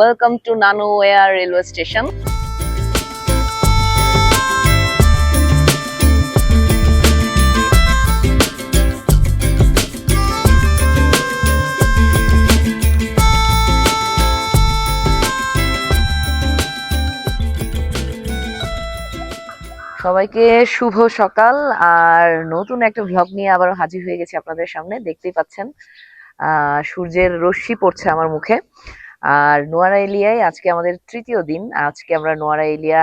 Welcome to Nanowea railway station. সবাইকে শুভ সকাল আর নতুন একটা ভ্লগ নিয়ে আবার হাজির হয়ে গেছি আপনাদের সামনে। দেখতেই পাচ্ছেন সূর্যের রশ্মি পড়ছে আমার মুখে। আর নোয়ারা এলিয়ায় আজকে আমাদের তৃতীয় দিন। আজকে আমরা নোয়ারা এলিয়া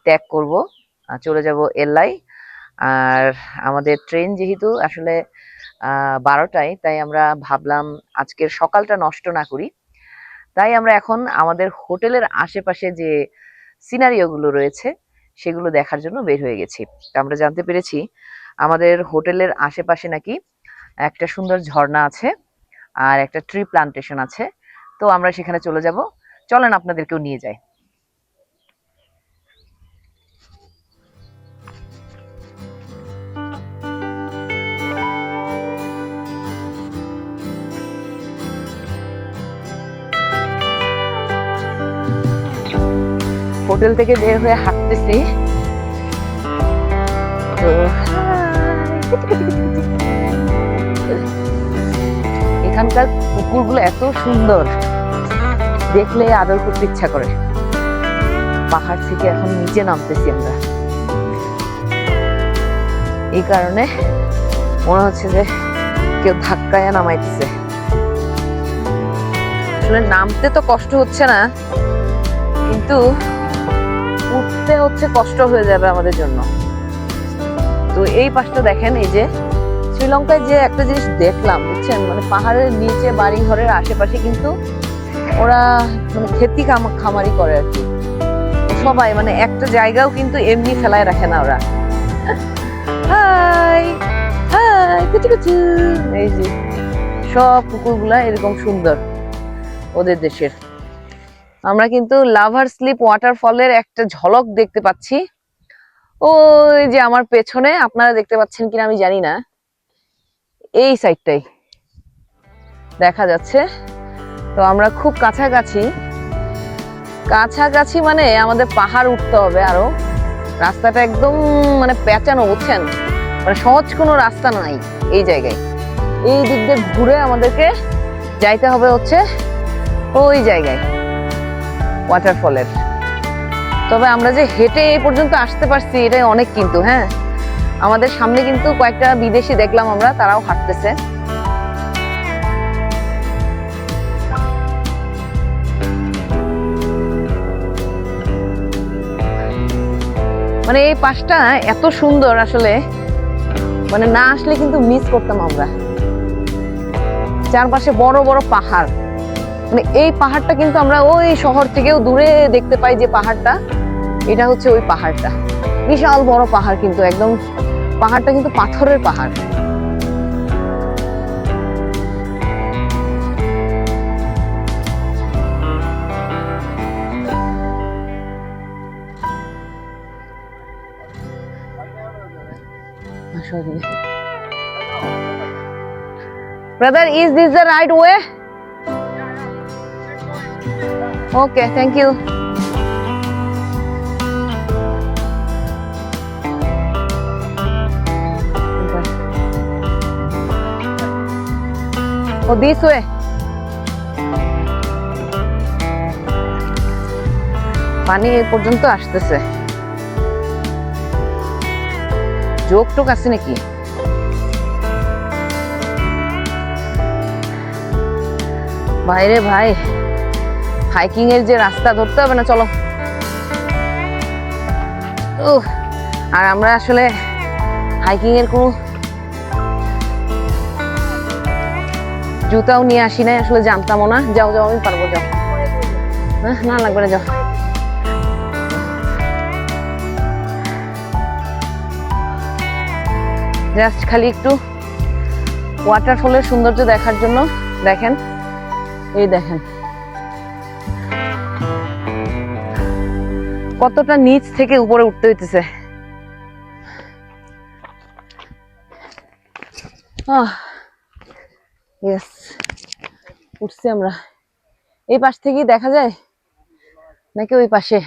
ত্যাগ করব, চলে যাব এল্লাই। আর আমাদের ট্রেন যেহেতু আসলে 12টায়, তাই আমরা ভাবলাম আজকের সকালটা নষ্ট না করি। তাই আমরা এখন আমাদের হোটেলের আশেপাশে যে সিনারিও গুলো রয়েছে সেগুলো দেখার জন্য বের হয়ে গেছি। আমরা জানতে পেরেছি আমাদের হোটেলের আশেপাশে নাকি একটা সুন্দর ঝর্ণা আছে আর একটা ট্রি প্লান্টেশন আছে। তো আমরা সেখানে চলে যাব, চলেন আপনাদেরকেও নিয়ে যাই। হোটেল থেকে বের হয়ে হাঁটতেছি। তো এখানকার কুকুরগুলো এত সুন্দর, দেখলে আদর করতে ইচ্ছা করে। পাহাড় থেকে এখন নিচে নামতেছি আমরা, এই কারণে মনে হচ্ছে যে কেউ ধাক্কায় নামাইতেছে। আসলে নামতে তো কষ্ট হচ্ছে না, কিন্তু উঠতে হচ্ছে, কষ্ট হয়ে যাবে আমাদের জন্য। তো এই পাশটা দেখেন, এই যে শ্রীলঙ্কায় যে একটা জিনিস দেখলাম বুঝছেন, মানে পাহাড়ের নিচে বাড়ি ঘরের আশেপাশে কিন্তু ওরা মানে খেতি খামারি করে আর কি। সবাই মানে একটা জায়গাও কিন্তু এমনি ফেলায় রাখে না ওরা। হাই হাই কুচু কুচু, এই যে সব কুকুরগুলা এরকম সুন্দর ওদের দেশের। আমরা কিন্তু লাভার স্লিপ ওয়াটারফলের একটা ঝলক দেখতে পাচ্ছি ওই যে আমার পেছনে। আপনারা দেখতে পাচ্ছেন কিনা আমি জানি না, এই সাইডটাই দেখা যাচ্ছে। তো আমরা খুব কাছাকাছি, কাছাকাছি মানে আমাদের পাহাড় উঠতে হবে আরো। রাস্তাটা একদম মানে পেঁচানো বুঝছেন, মানে সহজ কোনো রাস্তা নাই এই জায়গায়। এই দিক দিয়ে ঘুরে আমাদেরকে যাইতে হবে হচ্ছে ওই জায়গায় ওয়াটারফলের। তবে আমরা যে হেঁটে এই পর্যন্ত আসতে পারছি এটাই অনেক কিন্তু। হ্যাঁ, আমাদের সামনে কিন্তু কয়েকটা বিদেশি দেখলাম আমরা, তারাও হাঁটতেছে। মানে এই পাশটা এত সুন্দর, আসলে মানে না আসলে কিন্তু মিস করতাম আমরা। চারপাশে বড় বড় পাহাড়, মানে এই পাহাড়টা কিন্তু আমরা ওই শহর থেকেও দূরে দেখতে পাই যে পাহাড়টা, এটা হচ্ছে ওই পাহাড়টা। বিশাল বড় পাহাড় কিন্তু, একদম পাহাড়টা কিন্তু পাথরের পাহাড়। Brother, is this the right way? Okay, thank you. Oh, this way. পানি এই পর্যন্ত আসতেছে। জোক টোক আছে নাকি? বাইরে ভাই, হাইকিং এর যে রাস্তা ধরতে হবে না, চলো। আর আমরা আসলে হাইকিং এর কোনো জুতাও নিয়ে আসি নাই, আসলে জানতামও না। যাও যাও, আমি পারবো, যাও। না লাগবে না, যাও। জাস্ট খালি একটু ওয়াটারফলের সৌন্দর্য দেখার জন্য। দেখেন, এই দেখেন কতটা নিচ থেকে উপরে উঠতে হইতেছে। উঠছি আমরা। এই পাশ থেকেই দেখা যায় নাকি ওই পাশে?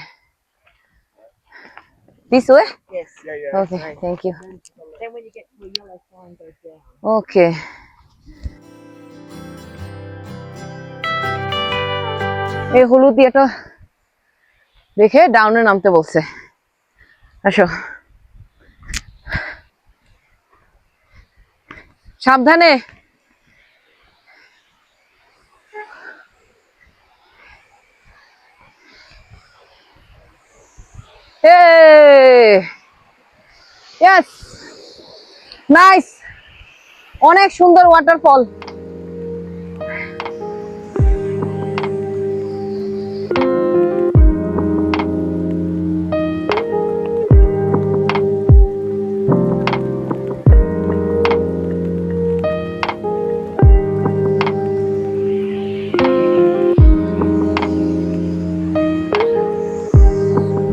This way? Yes. Yeah, yeah. Okay, Right. thank you. Then when you get to the yellow sign goes down. Okay. এই হলুদ দিয়েটা দেখে ডাউনে নামতে বলছে। আসো, সাবধানে। ইয়েস, নাইস, অনেক সুন্দর ওয়াটারফল।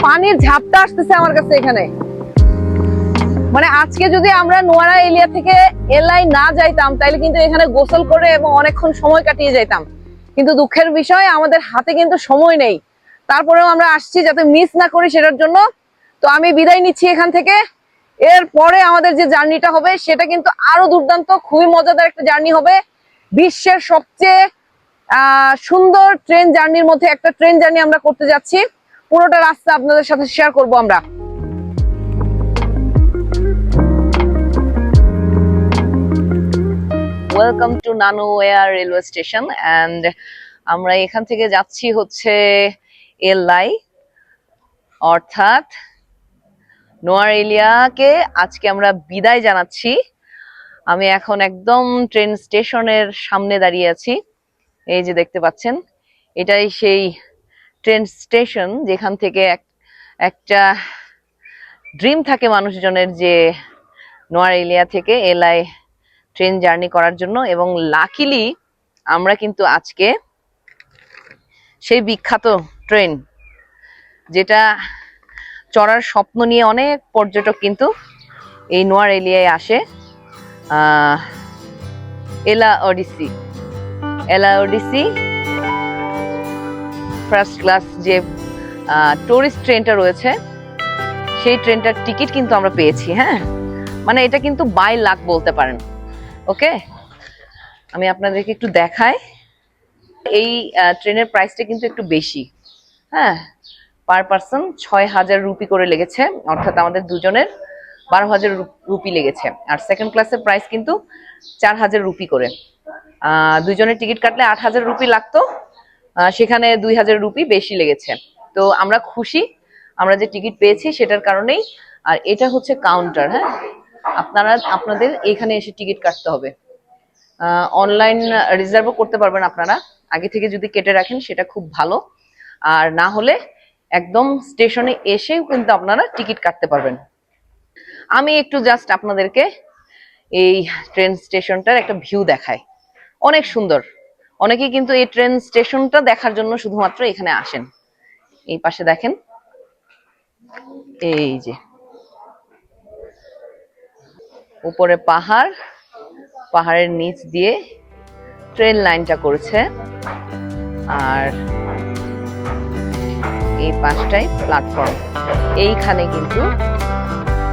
পানির ঝাপটা আসতেছে আমার কাছে এখানে। মানে আজকে যদি আমরা নোয়ারা এরিয়া থেকে এলাই না যাইতাম তাহলে কিন্তু এখানে গোসল করে এবং অনেকক্ষণ সময় কাটিয়ে যাইতাম, কিন্তু দুঃখের বিষয় আমাদের হাতে কিন্তু সময় নেই। তারপরেও আমরা আসছি যাতে মিস না করি সেটার জন্য। তো আমি বিদায় নিচ্ছি এখান থেকে। এরপরে আমাদের যে জার্নিটা হবে সেটা কিন্তু আরো দুর্দান্ত, খুবই মজাদার একটা জার্নি হবে। বিশ্বের সবচেয়ে সুন্দর ট্রেন জার্নির মধ্যে একটা ট্রেন জার্নি আমরা করতে যাচ্ছি। পুরোটা রাস্তা আপনাদের সাথে শেয়ার করব আমরা। Welcome to Nanuwa railway station and আমরা এখান থেকে যাচ্ছি হচ্ছে এলাই, অর্থাৎ নোয়ারেলিয়াকে আজকে আমরা বিদায় জানাচ্ছি। আমি এখন একদম ট্রেন স্টেশনের সামনে দাঁড়িয়ে আছি। এই যে দেখতে পাচ্ছেন, এটাই সেই ট্রেন স্টেশন যেখান থেকে একটা ড্রিম থাকে মানুষজনের যে নোয়ারেলিয়া থেকে এলাই ট্রেন জার্নি করার জন্য। এবং লাকিলি আমরা কিন্তু আজকে সেই বিখ্যাত ট্রেন যেটা চড়ার স্বপ্ন নিয়ে অনেক পর্যটক কিন্তু এই নোয়ারেলিয়ায় আসে, এলা ওডিসি ফার্স্ট ক্লাস যে টুরিস্ট ট্রেনটা রয়েছে সেই ট্রেনটার টিকিট কিন্তু আমরা পেয়েছি। হ্যাঁ, মানে এটা কিন্তু বাই লাক বলতে পারেন। ওকে, আমি আপনাদেরকে একটু দেখাই। এই ট্রেনের প্রাইসটা কিন্তু একটু বেশি। হ্যাঁ, পার পার্সন ৬,০০০ রুপি করে লেগেছে, অর্থাৎ আমাদের দুজনের ১২,০০০ রুপি লেগেছে। আর সেকেন্ড ক্লাসের প্রাইস কিন্তু ৪,০০০ রুপি করে। দুজনের টিকিট কাটলে ৮,০০০ রুপি লাগতো, সেখানে ২,০০০ রুপি বেশি লেগেছে। তো আমরা খুশি আমরা যে টিকিট পেয়েছি সেটার কারণেই। আর এটা হচ্ছে কাউন্টার। হ্যাঁ, আপনাদের এখানে এসে টিকিট কাটতে হবে। অনলাইন রিজার্ভও করতে পারবেন আপনারা, আগে থেকে যদি কেটে রাখেন সেটা খুব ভালো। আর না হলে একদম স্টেশনে এসেও কিন্তু আপনারা টিকিট কাটতে পারবেন। আমি একটু জাস্ট আপনাদেরকে এই ট্রেন স্টেশনটার একটা ভিউ দেখাই, অনেক সুন্দর। অনেকেই কিন্তু এই ট্রেন স্টেশনটা দেখার জন্য শুধুমাত্র এখানে আসেন। এই পাশে দেখেন, এই যে উপরে পাহাড়, পাহাড়ের নিচ দিয়ে ট্রেন লাইনটা করেছে। আর এই পাশটাই প্ল্যাটফর্ম। এইখানে কিন্তু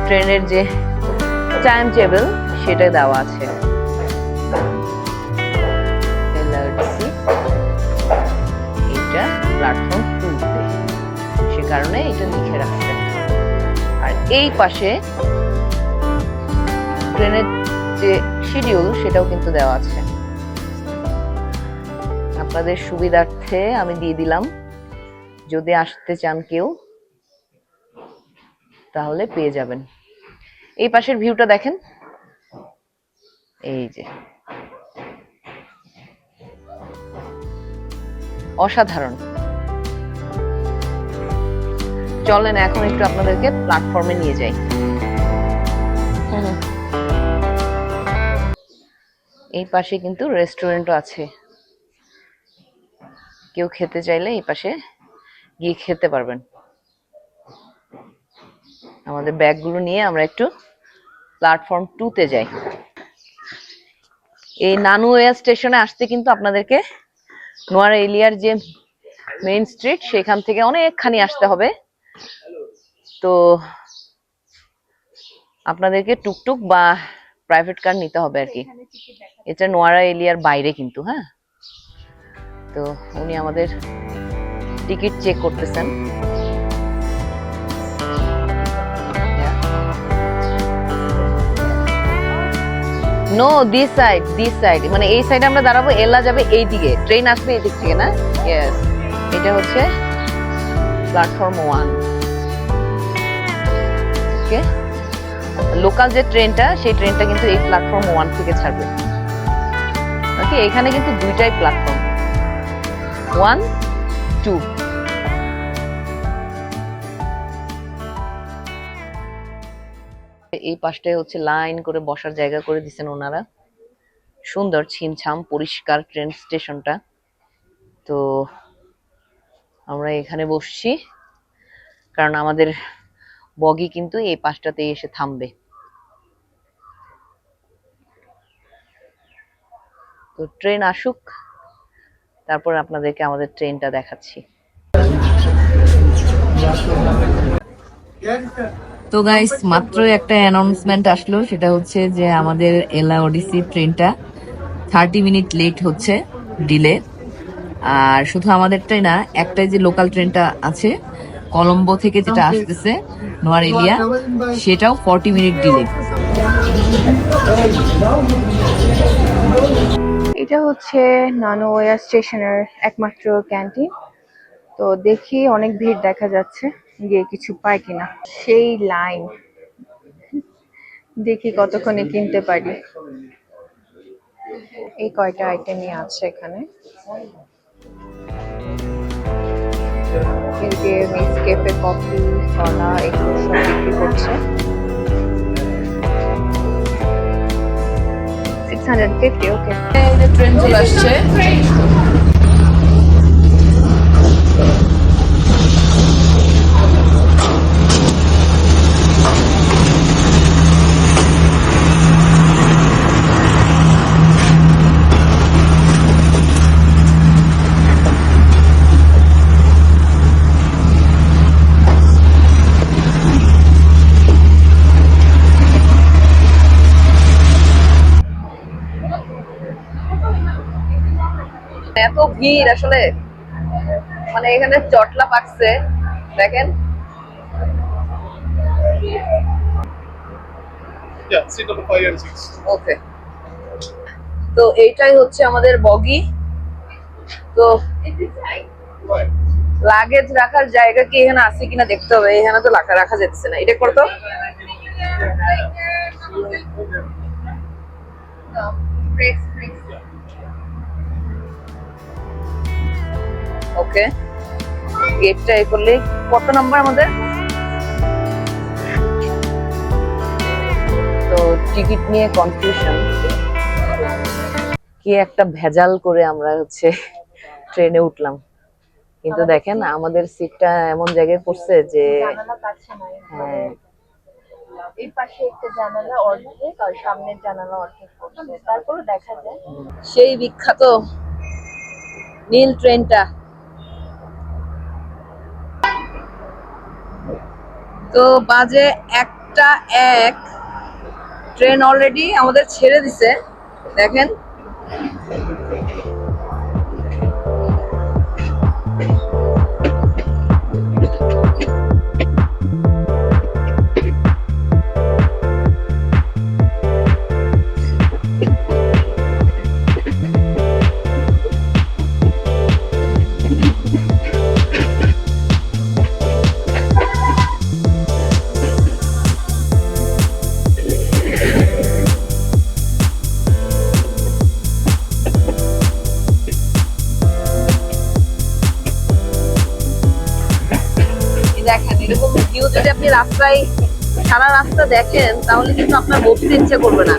ট্রেনের যে টাইম টেবিল সেটা দেওয়া আছে। এটা প্ল্যাটফর্ম 2-তে, সে কারণে এটা লিখে রাখছে। আর এই পাশে ট্রেনের যে শিডিউল সেটাও কিন্তু দেওয়া আছে। আপনাদের সুবিধার্থে আমি দিয়ে দিলাম, যদি আসতে চান কেউ তাহলে পেয়ে যাবেন। এই পাশের ভিউটা দেখেন, এই যে অসাধারণ। চলেন এখন একটু আপনাদেরকে প্ল্যাটফর্মে নিয়ে যাই। এই পাশে কিন্তু রেস্টুরেন্টও আছে, কেউ খেতে চাইলে এই পাশে গিয়ে খেতে পারবেন। আমাদের ব্যাগগুলো নিয়ে আমরা একটু প্ল্যাটফর্ম 2-তে যাই। এই নানুওয়া স্টেশনে আসতে কিন্তু আপনাদেরকে নোয়ারা এলিয়ার যে মেইন স্ট্রিট সেখান থেকে অনেকখানি আসতে হবে। তো আপনাদেরকে টুকটুক বা প্রাইভেট কার নিতে হবে আর কি। এটা নোয়ারা এলিয়ার বাইরে কিন্তু, হ্যাঁ। তো উনি আমাদের টিকিট চেক করতেছেন। নো, দিস সাইড, মানে এই সাইডে আমরা দাঁড়াবো, এলা যাবে এই দিকে, ট্রেন আসবে এই দিক থেকে না? ইয়েস, এটা হচ্ছে প্ল্যাটফর্ম 1। ওকে, লোকাল যে ট্রেনটা সেই ট্রেনটা কিন্তু এই প্ল্যাটফর্ম 1 থেকে ছাড়বে। ওকে, এখানে কিন্তু দুইটাই প্ল্যাটফর্ম, 1, 2। এই পাশটায় হচ্ছে লাইন করে বসার জায়গা করে দিচ্ছেন ওনারা। সুন্দর ছিমছাম পরিষ্কার ট্রেন স্টেশনটা। তো আমরা এখানে বসছি কারণ আমাদের বগি কিন্তু এই পাশটাতে এসে থামবে। তো ট্রেন আসুক, তারপর আপনাদেরকে আমাদের ট্রেনটা দেখাচ্ছি। তো গাইস, মাত্র একটা অ্যানাউন্সমেন্ট আসলো, সেটা হচ্ছে যে আমাদের এলা ওডিসি ট্রেনটা 30 মিনিট লেট হচ্ছে, ডিলে। আর শুধু আমাদেরটাই না, একটাই যে লোকাল ট্রেনটা আছে কলম্বো থেকে যেটা আসতেছে নোয়ার এলিয়া, সেটাও 40 মিনিট ডিলে। এটা হচ্ছে নানোয়া স্টেশনের একমাত্র ক্যান্টিন। তো দেখি অনেক ভিড় দেখা যাচ্ছে, গিয়ে কিছু পাই কিনা। সেই লাইন, দেখি কতক্ষণে কিনতে পারি। এই কয়টা আইটেমই আছে এখানে। এদিকে নেসক্যাফে কফি, সলা এগুলো সব বিক্রি করছে। 650, ওকে। ট্রেন চলে আসছে। এত ভিড় আসলে, মানে এখানে জটলা পাকছে, দেখেন। Seat number 5 and 6. ওকে, তো এইটাই হচ্ছে আমাদের বগি। তো লাগেজ রাখার জায়গা কি এখানে আছে কিনা দেখতে হবে। এখানে তো রাখা যাচ্ছে না, এটা করতো। ওকে, গেটটা এ করলে কত নাম্বার আমাদের? তো টিকিট নিয়ে কনফিউশন, কি একটা ভেজাল করে আমরা হচ্ছে ট্রেনে উঠলাম, কিন্তু দেখেন আমাদের সিটটা এমন জায়গায় পড়ছে যে জানালা কাছে নাই, হ্যাঁ, এই পাশে একটা জানালা অর্ধেক আর সামনের জানালা অর্ধেক পড়ছে, তারপরে দেখা যায়। সেই বিখ্যাত নীল ট্রেনটা। তো বাজে 1:01, ট্রেন অলরেডি আমাদের ছেড়ে দিছে, দেখেন। দেখেন এরকম ভিউ যদি আপনি রাস্তায় সারা রাস্তা দেখেন তাহলে কিন্তু আপনার বসতে ইচ্ছে করবে না।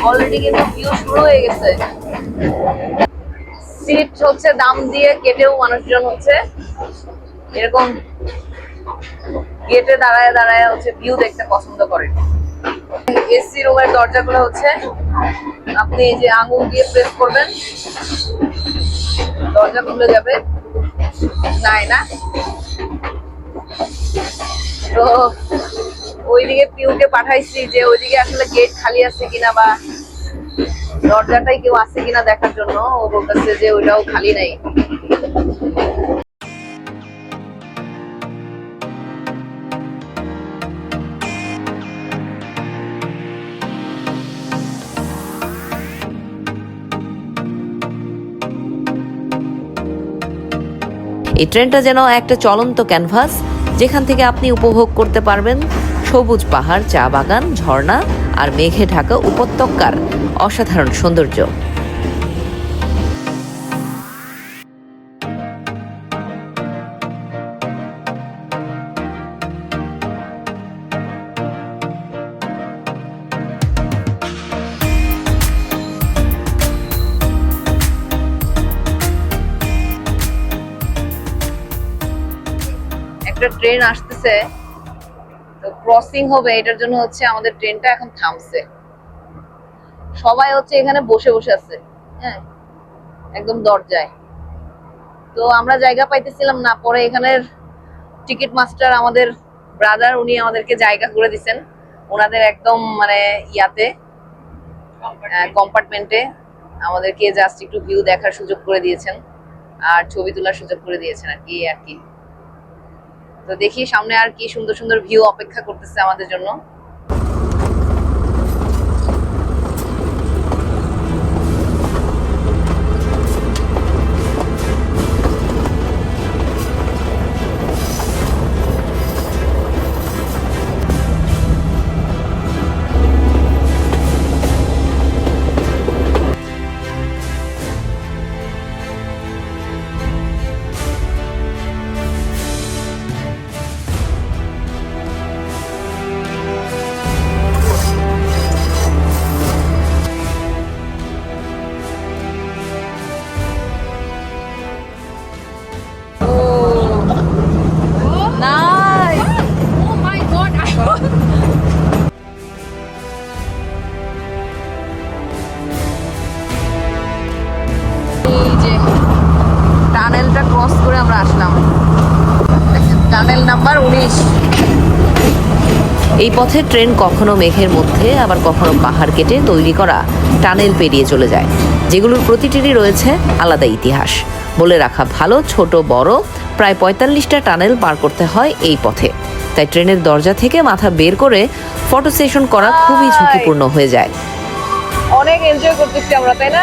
অলরেডি কিন্তু ভিউ শুরু হয়ে গেছে। সিট হচ্ছে দাম দিয়ে কেটেও মানুষজন হচ্ছে এরকম গেটে দাঁড়ায় দাঁড়ায় হচ্ছে ভিউ দেখতে পছন্দ করে। এসি রুমের দরজাগুলো হচ্ছে আপনি এই যে আঙুল দিয়ে প্রেস করবেন, দরজা খুলে যাবে। নাই না, তো ওইদিকে পিউকে পাঠাইছি যে ওইদিকে আসলে গেট খালি আছে কিনা বা দরজাটাই কেউ আছে কিনা দেখার জন্য। ও বলতেছে যে ওইটাও খালি নাই। এই ট্রেনটা যেন একটা চলন্ত ক্যানভাস, যেখান থেকে আপনি উপভোগ করতে পারবেন সবুজ পাহাড়, চা বাগান, ঝর্ণা আর মেঘে ঢাকা উপত্যকার অসাধারণ সৌন্দর্য। একটা ট্রেন আসতেছে, তো ক্রসিং হবে, এটার জন্য হচ্ছে আমাদের ট্রেনটা এখন থামছে। সবাই হচ্ছে এখানে বসে বসে আছে, হ্যাঁ, একদম দরজায়। তো আমরা জায়গা পাইতেছিলাম না, পরে এখানের টিকিট মাস্টার আমাদের ব্রাদার, উনি আমাদেরকে জায়গা করে দিচ্ছেন ওনাদের একদম মানে ইয়াতে কম্পার্টমেন্টে আমাদেরকে জাস্ট একটু ভিউ দেখার সুযোগ করে দিয়েছেন আর ছবি তোলার সুযোগ করে দিয়েছেন আর কি। তো দেখি সামনে আর কি সুন্দর সুন্দর ভিউ অপেক্ষা করতেছে আমাদের জন্য। টানেলটা ক্রস করে আমরা আসলাম, টানেল নাম্বার 19। এই পথে ট্রেন কখনো মেঘের মধ্যে আবার কখনো পাহাড় কেটে তৈরি করা টানেল পেরিয়ে চলে যায়, যেগুলোর প্রতিটিরই রয়েছে আলাদা ইতিহাস। বলে রাখা ভালো, ছোট বড় প্রায় 45টা টানেল পার করতে হয় এই পথে। তাই ট্রেনের দরজা থেকে মাথা বের করে ফটো সেশন করা খুবই ঝুঁকিপূর্ণ হয়ে যায়। অনেক এনজয় করতেছি আমরা, তাই না?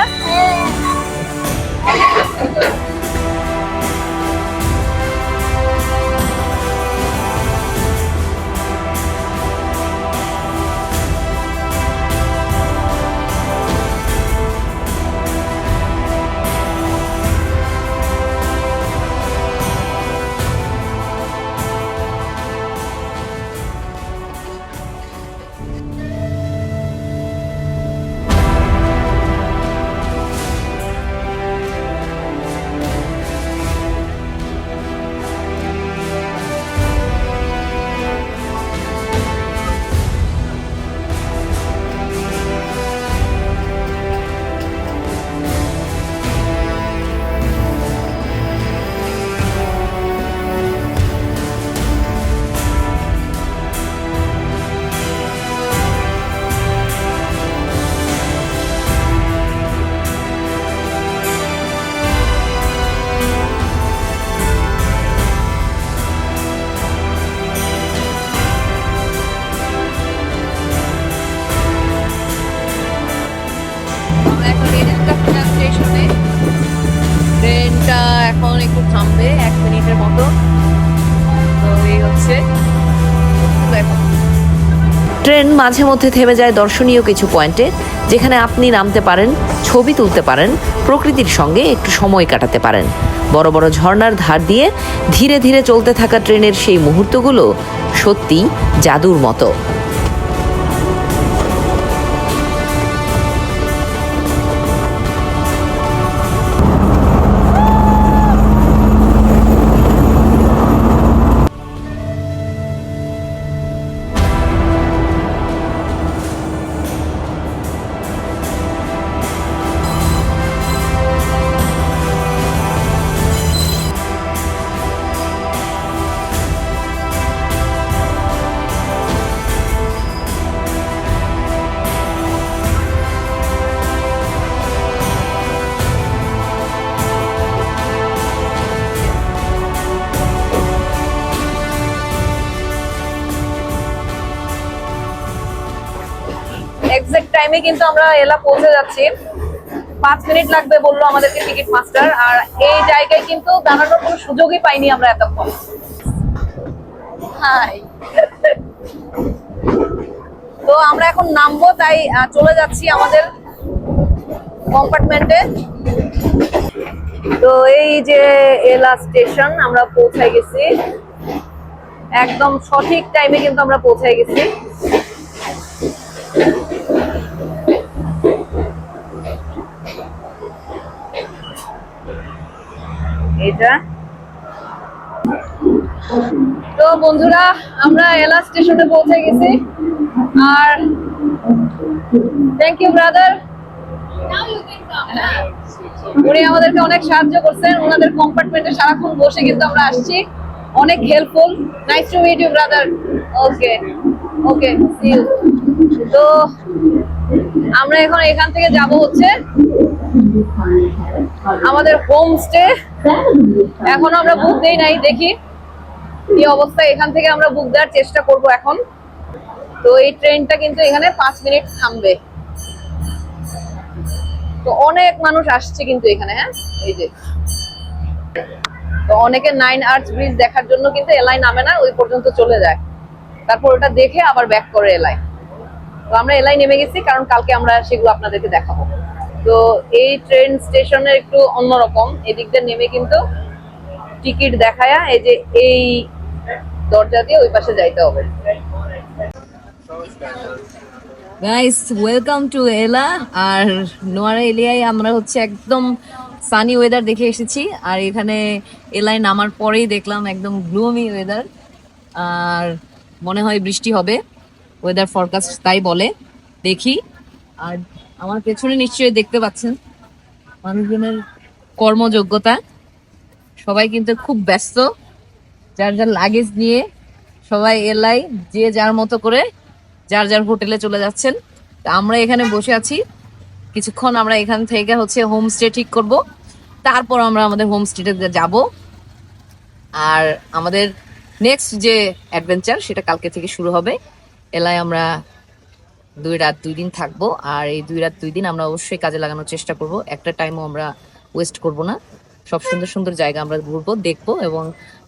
ট্রেনটা এখন একটু থামবে 1 মিনিটের মতো। তো এই হচ্ছে ট্রেন মাঝে মধ্যে থেমে যায় দর্শনীয় কিছু পয়েন্টে, যেখানে আপনি নামতে পারেন, ছবি তুলতে পারেন, প্রকৃতির সঙ্গে একটু সময় কাটাতে পারেন। বড় বড় ঝর্ণার ধার দিয়ে ধীরে ধীরে চলতে থাকা ট্রেনের সেই মুহূর্তগুলো সত্যি জাদুর মতো। টাইমে কিন্তু আমরা এলা পৌঁছে যাচ্ছি। 5 মিনিট লাগবে বললো আমাদেরকে টিকিট মাস্টার। আর এই জায়গায় কিন্তু দাঁড়ানোর কোনো সুযোগই পাইনি আমরা এতক্ষণ। হাই। তো আমরা এখন নামবো, তাই চলে যাচ্ছি আমাদের কম্পার্টমেন্টে। তো এই যে এলা স্টেশন, আমরা পৌঁছে গেছি একদম সঠিক টাইমে, কিন্তু আমরা পৌঁছে গেছি। এটা তো বন্ধুরা, আমরা এলা স্টেশনে পৌঁছে গেছি। আর থ্যাংক ইউ ব্রাদার, উনি আমাদেরকে অনেক সাহায্য করছেন। ওনাদের কম্পার্টমেন্টে সারাক্ষণ বসে কিন্তু আমরা আসছি, অনেক helpful. Nice to meet you brother. Okay okay, see you. তো আমরা এখন এখান থেকে যাব হচ্ছে আমাদের হোমস্টে। এখনো আমরা বুক দেই নাই, দেখি কি অবস্থা। এখান থেকে আমরা বুক দেওয়ার চেষ্টা করব এখন। তো এই ট্রেনটা কিন্তু এখানে 5 মিনিট থামবে। তো অনেক মানুষ আসছে কিন্তু এখানে। হ্যাঁ, এই যে তো অনেকে 9 আর্চ ব্রিজ দেখার জন্য কিন্তু এলাই নামে না, ওই পর্যন্ত চলে যায়, তারপর ওটা দেখে আবার ব্যাক করে এলাই। তো আমরা এলাই নেমে গেছি, কারণ কালকে আমরা সেগুলো আপনাদেরকে দেখাবো। তো এই ট্রেন স্টেশনের একটু অন্যরকম, এদিক দিয়ে নেমে কিন্তু টিকিট দেখায়া এই যে এই দরজা দিয়ে ওই পাশে যাইতে হবে। গাইস, ওয়েলকাম টু এলা। আর নোয়ারা এলিয়ায় আমরা হচ্ছে একদম সানি ওয়েদার দেখে এসেছি। আর এখানে এলায় নামার পরেই দেখলাম একদম গ্লুমি ওয়েদার, আর মনে হয় বৃষ্টি হবে, ওয়েদার ফরকাস্ট তাই বলে। দেখি। আর আমার পেছনে নিশ্চয়ই দেখতে পাচ্ছেন মানুষজনের কর্মযোগ্যতা, সবাই কিন্তু খুব ব্যস্ত, যার যার লাগেজ নিয়ে সবাই এলাই যে যার মতো করে যার যার হোটেলে চলে যাচ্ছেন। তা আমরা এখানে বসে আছি, কিছুক্ষণ আমরা এখান থেকে হচ্ছে হোমস্টে ঠিক করব, তারপর আমরা আমাদের হোমস্টেতে যাব। আর আমাদের নেক্সট যে অ্যাডভেঞ্চার সেটা কালকে থেকে শুরু হবে। এলায় আমরা 2 রাত 2 দিন থাকবো। আর এই 2 রাত 2 দিন আমরা অবশ্যই কাজে লাগানোর চেষ্টা করব, একটা টাইমও আমরা ওয়েস্ট করব না। সব সুন্দর সুন্দর জায়গা আমরা ঘুরবো, দেখবো এবং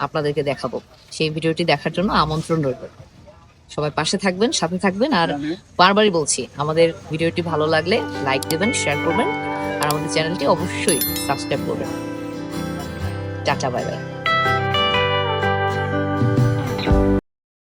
আপনাদেরকে দেখাবো। সেই ভিডিওটি দেখার জন্য আমন্ত্রণ রইল। সবাই পাশে থাকবেন, সাথে থাকবেন। আর বারবারই বলছি, আমাদের ভিডিওটি ভালো লাগলে লাইক দেবেন, শেয়ার করবেন, আর আমাদের চ্যানেলটি অবশ্যই সাবস্ক্রাইব করবেন। Tata, bye bye.